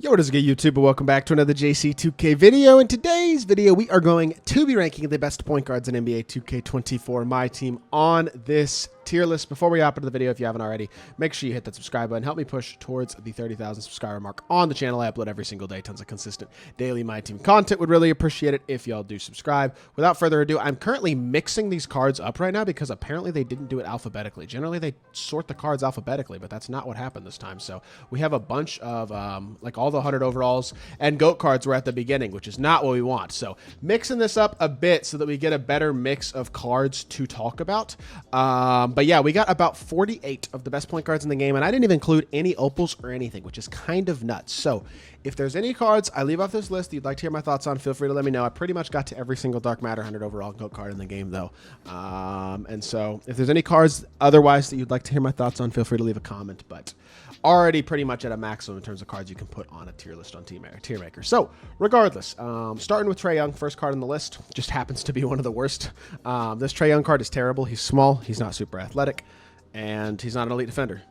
Yo, what is good, YouTube, and welcome back to another JC2K video. In today's video, we are going to be ranking the best point guards in NBA 2K24 MyTEAM on this tier list. Before we hop into the video, if you haven't already, make sure you hit that subscribe button. Help me push towards the 30,000 subscriber mark on the channel. I upload every single day, tons of consistent daily MyTEAM content. Would really appreciate it if y'all do subscribe. Without further ado, I'm currently mixing these cards up right now because apparently they didn't do it alphabetically. Generally, they sort the cards alphabetically, but that's not what happened this time. So we have a bunch of like all the 100 overalls and GOAT cards were at the beginning, which is not what we want. So mixing this up a bit so that we get a better mix of cards to talk about. But yeah, we got about 48 of the best point guards in the game, and I didn't even include any opals or anything, which is kind of nuts. So if there's any cards I leave off this list you'd like to hear my thoughts on, feel free to let me know. I pretty much got to every single Dark Matter 100 overall GOAT card in the game, though. And so if there's any cards otherwise that you'd like to hear my thoughts on, feel free to leave a comment. But already pretty much at a maximum in terms of cards you can put on a tier list on Tier Maker. So regardless, starting with Trae Young, first card on the list, just happens to be one of the worst. This Trae Young card is terrible. He's small, he's not super athletic, and he's not an elite defender.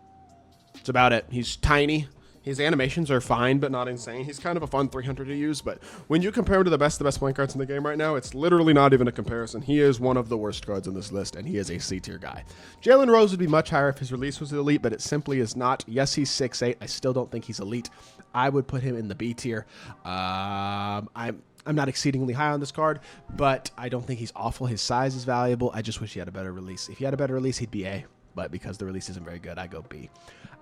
That's about it. He's tiny. His animations are fine, but not insane. He's kind of a fun 300 to use, but when you compare him to the best point guards in the game right now, it's literally not even a comparison. He is one of the worst guards in this list, and he is a C tier guy. Jalen Rose would be much higher if his release was elite, but it simply is not. Yes, he's 6'8". I still don't think he's elite. I would put him in the B tier. I'm not exceedingly high on this card, but I don't think he's awful. His size is valuable. I just wish he had a better release. If he had a better release, he'd be A, but because the release isn't very good, I go B.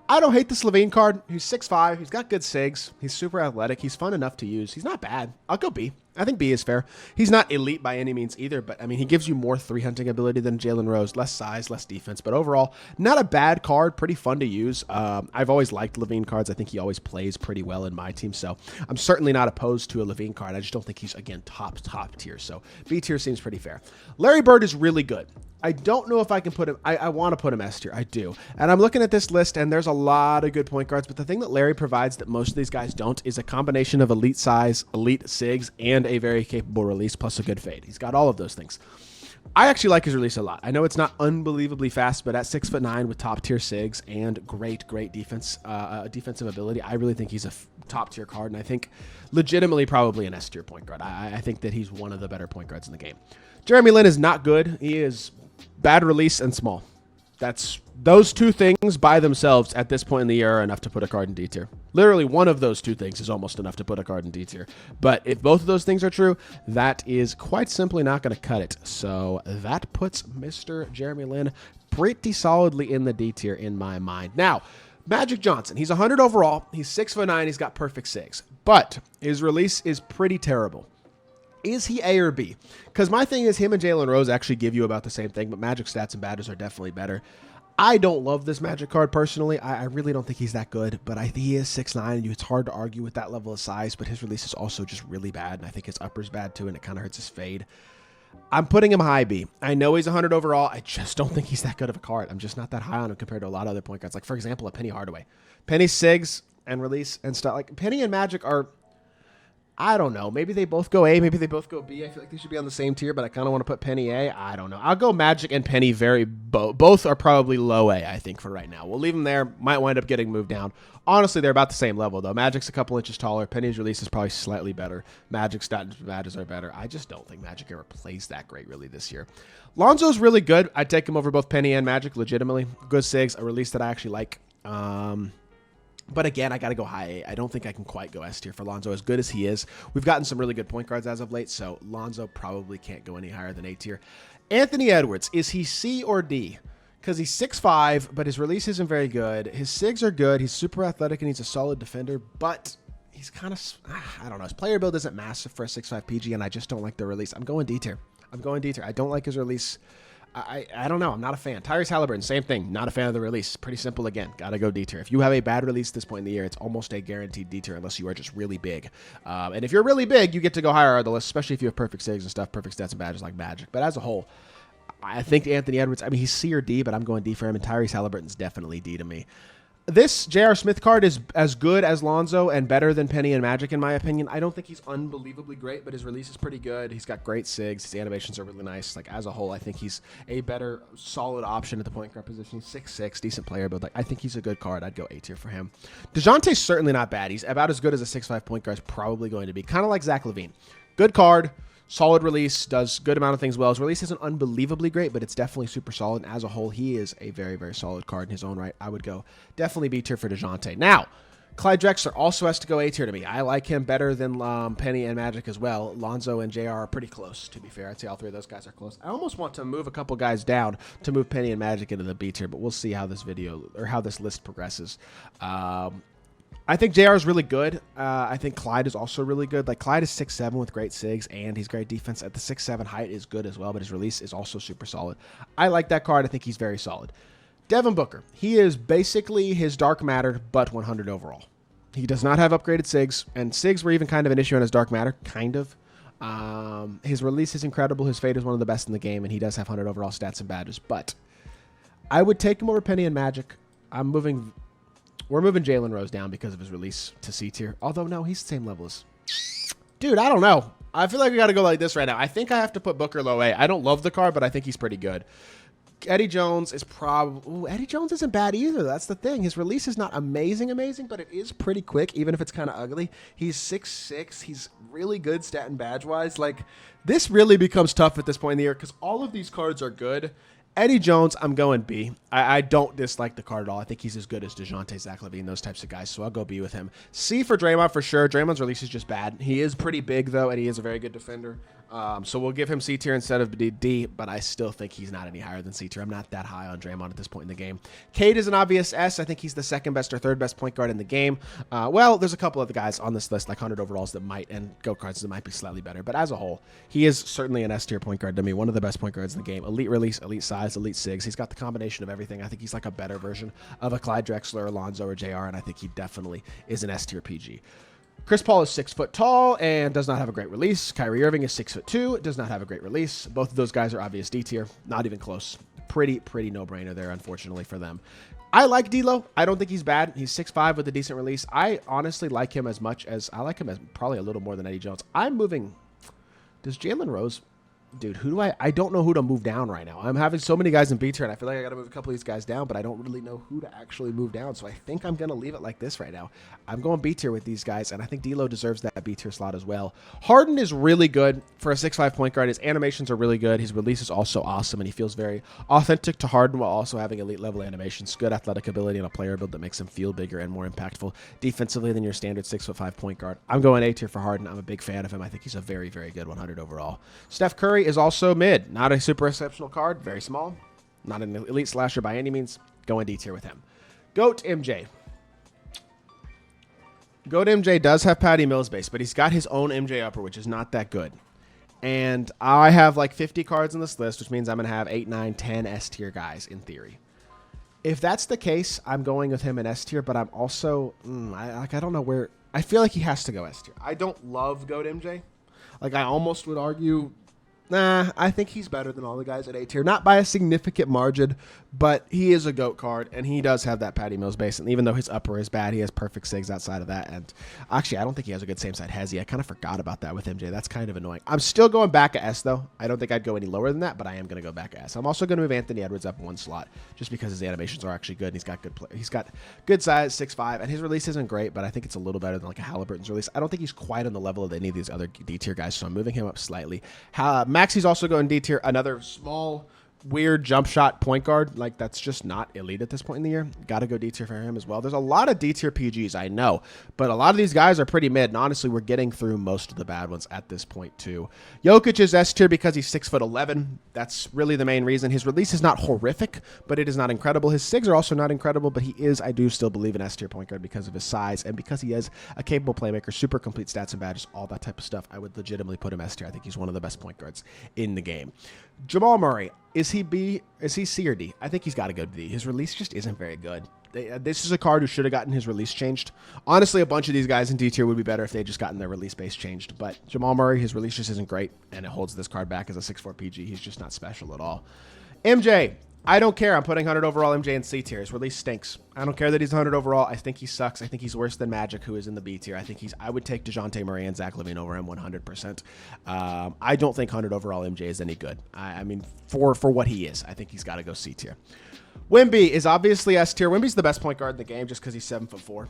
I don't hate this Levine card. He's 6'5". He's got good sigs. He's super athletic. He's fun enough to use. He's not bad. I'll go B. I think B is fair. He's not elite by any means either, but I mean, he gives you more 3-hunting ability than Jalen Rose. Less size, less defense, but overall, not a bad card. Pretty fun to use. I've always liked Levine cards. I think he always plays pretty well in my team, so I'm certainly not opposed to a Levine card. I just don't think he's, again, top tier, so B tier seems pretty fair. Larry Bird is really good. I don't know if I can put him, I want to put him S tier, I do. And I'm looking at this list, and there's a lot of good point guards, but the thing that Larry provides that most of these guys don't is a combination of elite size, elite sigs, and a very capable release, plus a good fade. He's got all of those things. I actually like his release a lot. I know it's not unbelievably fast, but at 6'9" with top tier sigs and great defense, defensive ability, I really think he's a top tier card, and I think legitimately probably an S tier point guard. I think that he's one of the better point guards in the game. Jeremy Lin is not good. He is bad release and small. That's those two things by themselves at this point in the year are enough to put a card in D tier. Literally one of those two things is almost enough to put a card in D tier. But if both of those things are true, that is quite simply not going to cut it. So that puts Mr. Jeremy Lin pretty solidly in the D tier in my mind. Now, Magic Johnson, he's 100 overall. He's 6'9". He's got perfect sigs, but his release is pretty terrible. Is he A or B? Because my thing is him and Jalen Rose actually give you about the same thing, but Magic stats and batters are definitely better. I don't love this Magic card personally. I really don't think he's that good, but he is 6'9", and it's hard to argue with that level of size, but his release is also just really bad, and I think his upper's bad too, and it kind of hurts his fade. I'm putting him high B. I know he's 100 overall. I just don't think he's that good of a card. I'm just not that high on him compared to a lot of other point guards. Like, for example, a Penny Hardaway. Penny sigs and release and stuff. Like, Penny and Magic are, I don't know. Maybe they both go A. Maybe they both go B. I feel like they should be on the same tier, but I kind of want to put Penny A. I don't know. I'll go Magic and Penny both are probably low A, I think, for right now. We'll leave them there. Might wind up getting moved down. Honestly, they're about the same level, though. Magic's a couple inches taller. Penny's release is probably slightly better. Magic's stats and batters are better. I just don't think Magic ever plays that great, really, this year. Lonzo's really good. I'd take him over both Penny and Magic, legitimately. Good sigs, a release that I actually like. But again, I got to go high A. I don't think I can quite go S tier for Lonzo as good as he is. We've gotten some really good point guards as of late, so Lonzo probably can't go any higher than A tier. Anthony Edwards, is he C or D? Because he's 6'5", but his release isn't very good. His sigs are good. He's super athletic, and he's a solid defender, but he's kind of, I don't know. His player build isn't massive for a 6'5" PG, and I just don't like the release. I'm going D tier. I'm going D tier. I don't like his release. I don't know. I'm not a fan. Tyrese Halliburton, same thing. Not a fan of the release. Pretty simple again. Got to go D tier. If you have a bad release at this point in the year, it's almost a guaranteed D tier unless you are just really big. And if you're really big, you get to go higher on the list, especially if you have perfect sigs and stuff, perfect stats and badges like Magic. But as a whole, I think Anthony Edwards, I mean, he's C or D, but I'm going D for him. And Tyrese Halliburton's definitely D to me. This J.R. Smith card is as good as Lonzo and better than Penny and Magic, in my opinion. I don't think he's unbelievably great, but his release is pretty good. He's got great SIGs. His animations are really nice. Like, as a whole, I think he's a better, solid option at the point guard position. He's 6'6", decent player build. Like, I think he's a good card. I'd go A tier for him. DeJounte's certainly not bad. He's about as good as a 6'5" point guard is probably going to be. Kind of like Zach LaVine. Good card. Solid release, does good amount of things well. His release isn't unbelievably great, but it's definitely super solid. And as a whole, he is a very, very solid card in his own right. I would go definitely B tier for DeJounte. Now, Clyde Drexler also has to go A tier to me. I like him better than Penny and Magic as well. Lonzo and JR are pretty close, to be fair. I'd say all three of those guys are close. I almost want to move a couple guys down to move Penny and Magic into the B tier, but we'll see how this video or how this list progresses. I think JR is really good. I think Clyde is also really good. Like, Clyde is 6'7" with great SIGs, and he's great defense. At the 6'7" height is good as well, but his release is also super solid. I like that card. I think he's very solid. Devin Booker. He is basically his Dark Matter, but 100 overall. He does not have upgraded SIGs, and SIGs were even kind of an issue on his Dark Matter, kind of. His release is incredible. His fade is one of the best in the game, and he does have 100 overall stats and badges, but I would take him over Penny and Magic. We're moving Jalen Rose down because of his release to C tier. Although, no, he's the same level as... Dude, I don't know. I feel like we got to go like this right now. I think I have to put Booker low A. I don't love the card, but I think he's pretty good. Eddie Jones is probably... Eddie Jones isn't bad either. That's the thing. His release is not amazing, but it is pretty quick, even if it's kind of ugly. He's 6'6". He's really good stat and badge-wise. Like, this really becomes tough at this point in the year because all of these cards are good. Eddie Jones, I'm going B. I don't dislike the card at all. I think he's as good as DeJounte, Zach LaVine, those types of guys, so I'll go B with him. C for Draymond for sure. Draymond's release is just bad. He is pretty big, though, and he is a very good defender. So we'll give him C tier instead of D, but I still think he's not any higher than C tier. I'm not that high on Draymond at this point in the game. Cade is an obvious S. I think he's the second best or third best point guard in the game. Well, there's a couple of the guys on this list, like 100 overalls that might, and go cards that might be slightly better, but as a whole, he is certainly an S tier point guard to me. One of the best point guards in the game. Elite release, elite size, elite SIGs. He's got the combination of everything. I think he's like a better version of a Clyde Drexler, Alonzo, or JR, and I think he definitely is an S tier PG. Chris Paul is 6 foot tall and does not have a great release. Kyrie Irving is 6'2", does not have a great release. Both of those guys are obvious D tier, not even close. Pretty no-brainer there, unfortunately for them. I like D'Lo. I don't think he's bad. He's 6'5" with a decent release. I honestly like him as much as I like him as probably a little more than Eddie Jones. I'm moving. Does Jalen Rose? Dude, who do I don't know who to move down right now. I'm having so many guys in B tier, and I feel like I got to move a couple of these guys down, but I don't really know who to actually move down. So I think I'm going to leave it like this right now. I'm going B tier with these guys, and I think D'Lo deserves that B tier slot as well. Harden is really good for a 6'5" point guard. His animations are really good. His release is also awesome, and he feels very authentic to Harden while also having elite level animations, good athletic ability, and a player build that makes him feel bigger and more impactful defensively than your standard 6'5" point guard. I'm going A tier for Harden. I'm a big fan of him. I think he's a very, very good 100 overall. Steph Curry is also mid. Not a super exceptional card. Very small. Not an elite slasher by any means. Going D tier with him. GOAT MJ. GOAT MJ does have Patty Mills base, but he's got his own MJ upper, which is not that good. And I have like 50 cards in this list, which means I'm going to have 8, 9, 10 S tier guys in theory. If that's the case, I'm going with him in S tier, but I'm also, I don't know where. I feel like he has to go S tier. I don't love GOAT MJ. Like, I almost would argue, nah, I think he's better than all the guys at A tier. Not by a significant margin, but he is a GOAT card, and he does have that Patty Mills base. And even though his upper is bad, he has perfect SIGs outside of that. And actually, I don't think he has a good same side hezzy. I kind of forgot about that with MJ. That's kind of annoying. I'm still going back at S, though. I don't think I'd go any lower than that, but I am going to go back at S. I'm also going to move Anthony Edwards up one slot just because his animations are actually good. And he's got good size, 6'5", and his release isn't great, but I think it's a little better than like a Halliburton's release. I don't think he's quite on the level of any of these other D tier guys, so I'm moving him up slightly. Maxi's also going D tier, another small, weird jump shot point guard. Like, that's just not elite at this point in the year. Got to go D tier for him as well. There's a lot of D tier PGs, I know, but a lot of these guys are pretty mid, and honestly, we're getting through most of the bad ones at this point too. Jokic is S tier because he's 6'11". That's really the main reason. His release is not horrific, but it is not incredible. His SIGs are also not incredible, but he is, I do still believe, an S tier point guard because of his size and because he is a capable playmaker, super complete stats and badges, all that type of stuff. I would legitimately put him S tier. I think he's one of the best point guards in the game. Jamal Murray, is he B? Is he C or D? I think he's got to go D. His release just isn't very good. This is a card who should have gotten his release changed. Honestly, a bunch of these guys in D tier would be better if they just gotten their release base changed. But Jamal Murray, his release just isn't great, and it holds this card back as a 6'4" PG. He's just not special at all. MJ, I don't care. I'm putting 100 overall MJ in C tier. His release stinks. I don't care that he's 100 overall. I think he sucks. I think he's worse than Magic, who is in the B tier. I would take DeJounte Murray and Zach LaVine over him 100%. I don't think 100 overall MJ is any good. I mean, for what he is, I think he's got to go C tier. Wemby is obviously S tier. Wemby's the best point guard in the game just because he's 7'4".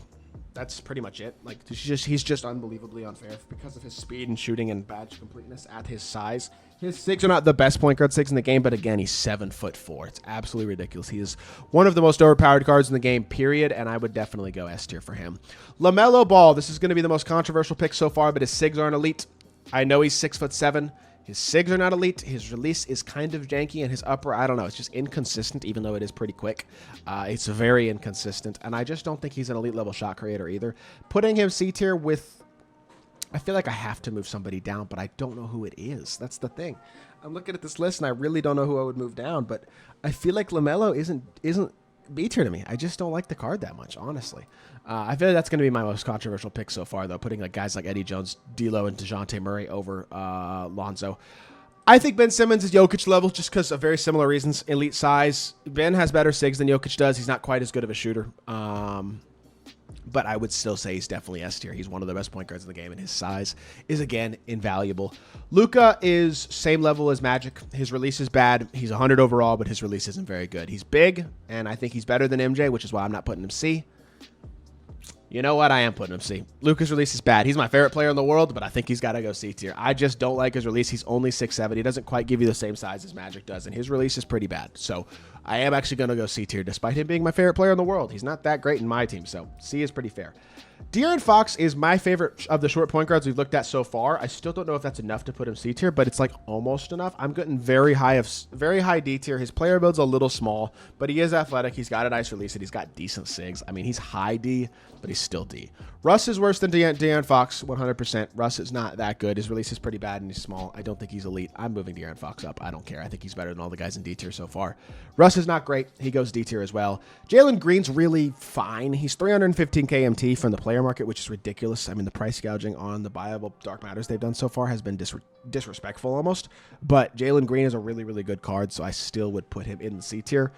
That's pretty much it. Like, he's just unbelievably unfair because of his speed and shooting and badge completeness at his size. His SIGs are not the best point guard SIGs in the game, but again, he's 7'4". It's absolutely ridiculous. He is one of the most overpowered cards in the game, period, and I would definitely go S tier for him. LaMelo Ball, this is going to be the most controversial pick so far, but his SIGs aren't elite. I know he's 6'7". His SIGs are not elite. His release is kind of janky, and his upper, I don't know, it's just inconsistent, even though it is pretty quick. It's very inconsistent, and I just don't think he's an elite level shot creator either. Putting him C tier with, I feel like I have to move somebody down, but I don't know who it is. That's the thing. I'm looking at this list, and I really don't know who I would move down, but I feel like LaMelo isn't B tier to me. I just don't like the card that much, honestly. I feel like that's going to be my most controversial pick so far, though, putting like guys like Eddie Jones, D'Lo, and DeJounte Murray over Lonzo. I think Ben Simmons is Jokic level just because of very similar reasons. Elite size. Ben has better SIGs than Jokic does. He's not quite as good of a shooter. But I would still say he's definitely S tier. He's one of the best point guards in the game, and his size is, again, invaluable. Luka is same level as Magic. His release is bad. He's 100 overall, but his release isn't very good. He's big, and I think he's better than MJ, which is why I'm not putting him C. You know what? I am putting him C. Luka's release is bad. He's my favorite player in the world, but I think he's got to go C tier. I just don't like his release. He's only 6'7". He doesn't quite give you the same size as Magic does, and his release is pretty bad. So I am actually going to go C tier, despite him being my favorite player in the world. He's not that great in my team, so C is pretty fair. De'Aaron Fox is my favorite of the short point guards we've looked at so far. I still don't know if that's enough to put him C tier, but it's like almost enough. I'm getting very high D tier. His player build's a little small, but he is athletic. He's got a nice release, and he's got decent SIGs. I mean, he's high D, but he's still D. Russ is worse than De'Aaron Fox, 100%. Russ is not that good. His release is pretty bad, and he's small. I don't think he's elite. I'm moving De'Aaron Fox up. I don't care. I think he's better than all the guys in D tier so far. Russ is not great. He goes D tier as well. Jalen Green's really fine. He's 315 KMT from the player market, which is ridiculous. I mean, the price gouging on the buyable Dark Matters they've done so far has been disrespectful almost. But Jalen Green is a really, really good card, so I still would put him in the C tier.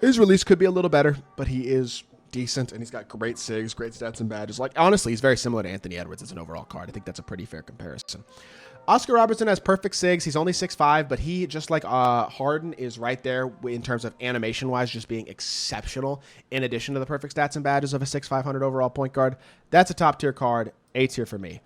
His release could be a little better, but he is decent, and he's got great SIGs, great stats and badges. Like, honestly, he's very similar to Anthony Edwards as an overall card. I think that's a pretty fair comparison. Oscar Robertson has perfect SIGs. He's only 6'5", but he, just like Harden, is right there in terms of animation-wise, just being exceptional, in addition to the perfect stats and badges of a 6'5" overall point guard. That's a top-tier card, A tier for me.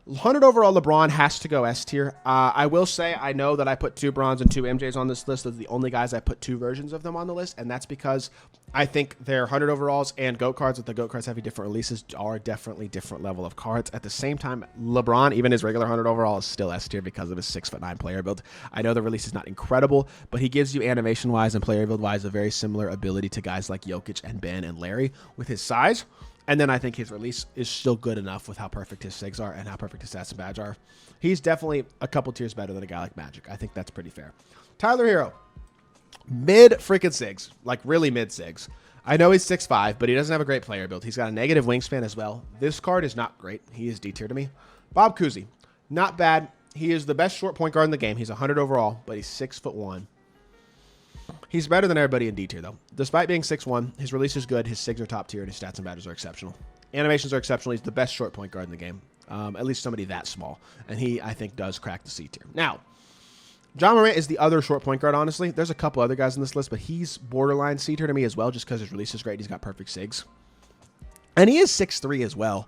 100 overall LeBron has to go S tier. I will say I know that I put 2 Brons and 2 MJs on this list. Those are the only guys I put 2 versions of them on the list, and that's because I think their 100 overalls and GOAT cards, with the GOAT cards having different releases, are definitely different level of cards. At the same time, LeBron, even his regular 100 overall, is still S tier because of his 6'9" player build. I know the release is not incredible, but he gives you animation-wise and player build-wise a very similar ability to guys like Jokic and Ben and Larry with his size. And then I think his release is still good enough with how perfect his SIGs are and how perfect his stats and badge are. He's definitely a couple tiers better than a guy like Magic. I think that's pretty fair. Tyler Hero. Mid freaking SIGs. Like really mid SIGs. I know he's 6'5", but he doesn't have a great player build. He's got a negative wingspan as well. This card is not great. He is D tier to me. Bob Cousy. Not bad. He is the best short point guard in the game. He's 100 overall, but he's 6'1". He's better than everybody in D tier, though. Despite being 6'1", his release is good, his SIGs are top tier, and his stats and badges are exceptional. Animations are exceptional. He's the best short point guard in the game, at least somebody that small. And he, I think, does crack the C tier. Now, John Morant is the other short point guard, honestly. There's a couple other guys on this list, but he's borderline C tier to me as well, just because his release is great. He's got perfect SIGs. And he is 6'3" as well.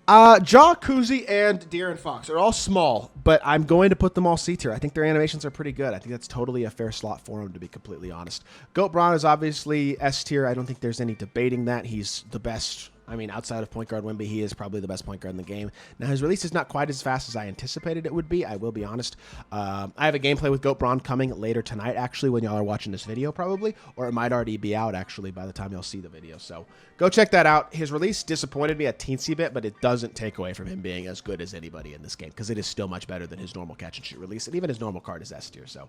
Ja, Cousy, and De'Aaron Fox are all small, but I'm going to put them all C tier. I think their animations are pretty good. I think that's totally a fair slot for them, to be completely honest. Goat Braun is obviously S tier. I don't think there's any debating that. He's the best. I mean, outside of point guard Wemby, he is probably the best point guard in the game. Now, his release is not quite as fast as I anticipated it would be. I will be honest. I have a gameplay with Goat Braun coming later tonight, actually, when y'all are watching this video, probably. Or it might already be out, actually, by the time y'all see the video. So go check that out. His release disappointed me a teensy bit, but it doesn't take away from him being as good as anybody in this game, because it is still much better than his normal catch-and-shoot release, and even his normal card is S tier. So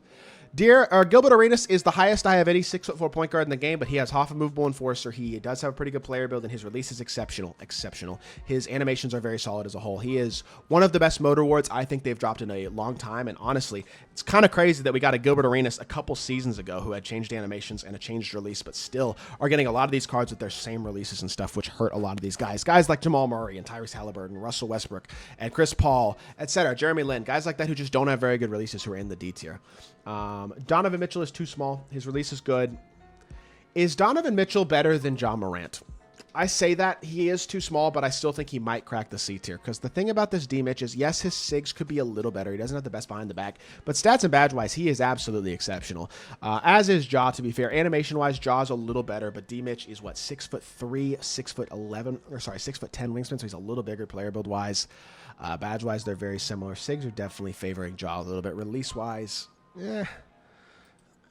Gilbert Arenas is the highest I have any 6'4" point guard in the game, but he has half a movable enforcer. He does have a pretty good player build, and his release is exceptional, exceptional. His animations are very solid as a whole. He is one of the best motor wards I think they've dropped in a long time, and honestly, it's kind of crazy that we got a Gilbert Arenas a couple seasons ago who had changed animations and a changed release, but still are getting a lot of these cards with their same releases and stuff, which hurt a lot of these guys. Guys like Jamal Murray and Tyrese Halliburton, Russell Westbrook, and Chris Paul, etc. Jeremy Lin, guys like that who just don't have very good releases who are in the D tier. Donovan Mitchell is too small. His release is good. Is Donovan Mitchell better than Ja Morant? I say that he is too small, but I still think he might crack the C tier, because the thing about this D-Mitch is, yes, his SIGs could be a little better. He doesn't have the best behind the back, but stats and badge-wise, he is absolutely exceptional. As is Ja, to be fair. Animation-wise, Ja's a little better, but D-Mitch is, what, 6'3", 6'11", or sorry, 6'10" wingspan, so he's a little bigger player build-wise. Badge-wise, they're very similar. SIGs are definitely favoring Ja a little bit. Release-wise,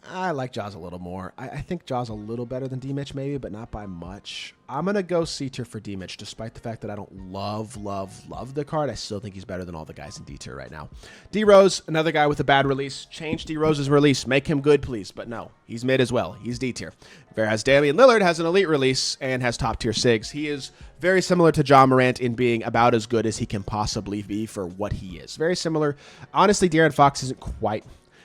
I like Jaws a little more. I think Jaws a little better than D-Mitch maybe, but not by much. I'm going to go C tier for D-Mitch, despite the fact that I don't love the card. I still think he's better than all the guys in D tier right now. D-Rose, another guy with a bad release. Change D-Rose's release. Make him good, please. But no, he's mid as well. He's D tier. Whereas Damian Lillard has an elite release and has top tier SIGs. He is very similar to Ja Morant in being about as good as he can possibly be for what he is. Very similar. Honestly, De'Aaron Fox isn't quite...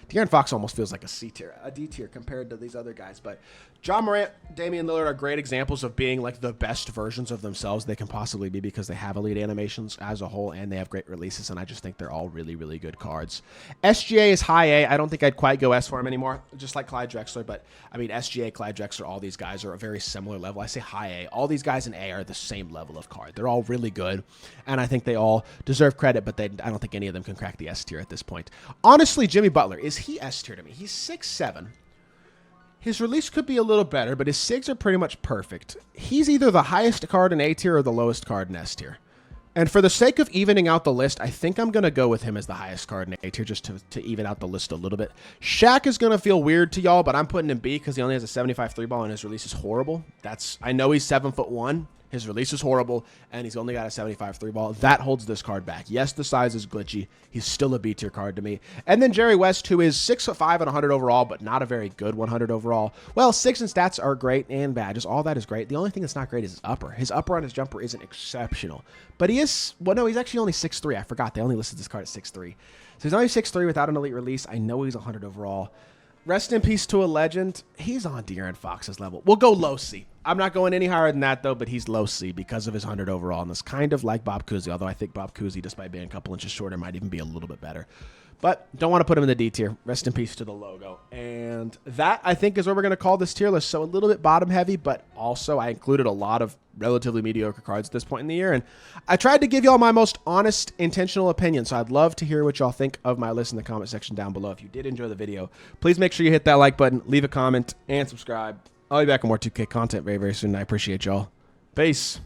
De'Aaron Fox almost feels like a C tier, a D tier compared to these other guys. But Ja Morant, Damian Lillard are great examples of being like the best versions of themselves they can possibly be, because they have elite animations as a whole and they have great releases. And I just think they're all really, really good cards. SGA is high A. I don't think I'd quite go S for him anymore, just like Clyde Drexler. But I mean, SGA, Clyde Drexler, all these guys are a very similar level. I say high A. All these guys in A are the same level of card. They're all really good. And I think they all deserve credit, but I don't think any of them can crack the S tier at this point. Honestly, Jimmy Butler, is he S tier to me? He's 6'7". His release could be a little better, but his SIGs are pretty much perfect. He's either the highest card in A tier or the lowest card in S tier. And for the sake of evening out the list, I think I'm going to go with him as the highest card in A tier, just to even out the list a little bit. Shaq is going to feel weird to y'all, but I'm putting him B because he only has a 75 3-ball and his release is horrible. I know he's 7'1". His release is horrible, and he's only got a 75 3-ball. That holds this card back. Yes, the size is glitchy. He's still a B tier card to me. And then Jerry West, who is 6'5" and 100 overall, but not a very good 100 overall. Well, 6 in stats are great and bad. Just all that is great. The only thing that's not great is his upper. His upper on his jumper isn't exceptional. But he is, well, no, he's actually only 6'3". I forgot. They only listed this card at 6'3". So he's only 6'3" without an elite release. I know he's 100 overall. Rest in peace to a legend. He's on De'Aaron Fox's level. We'll go low C. I'm not going any higher than that, though, but he's low C because of his 100 overall. And it's kind of like Bob Cousy, although I think Bob Cousy, despite being a couple inches shorter, might even be a little bit better. But don't want to put him in the D tier. Rest in peace to the logo. And that, I think, is what we're going to call this tier list. So a little bit bottom heavy, but also I included a lot of relatively mediocre cards at this point in the year. And I tried to give y'all my most honest, intentional opinion. So I'd love to hear what y'all think of my list in the comment section down below. If you did enjoy the video, please make sure you hit that like button, leave a comment, and subscribe. I'll be back with more 2K content very, very soon. I appreciate y'all. Peace.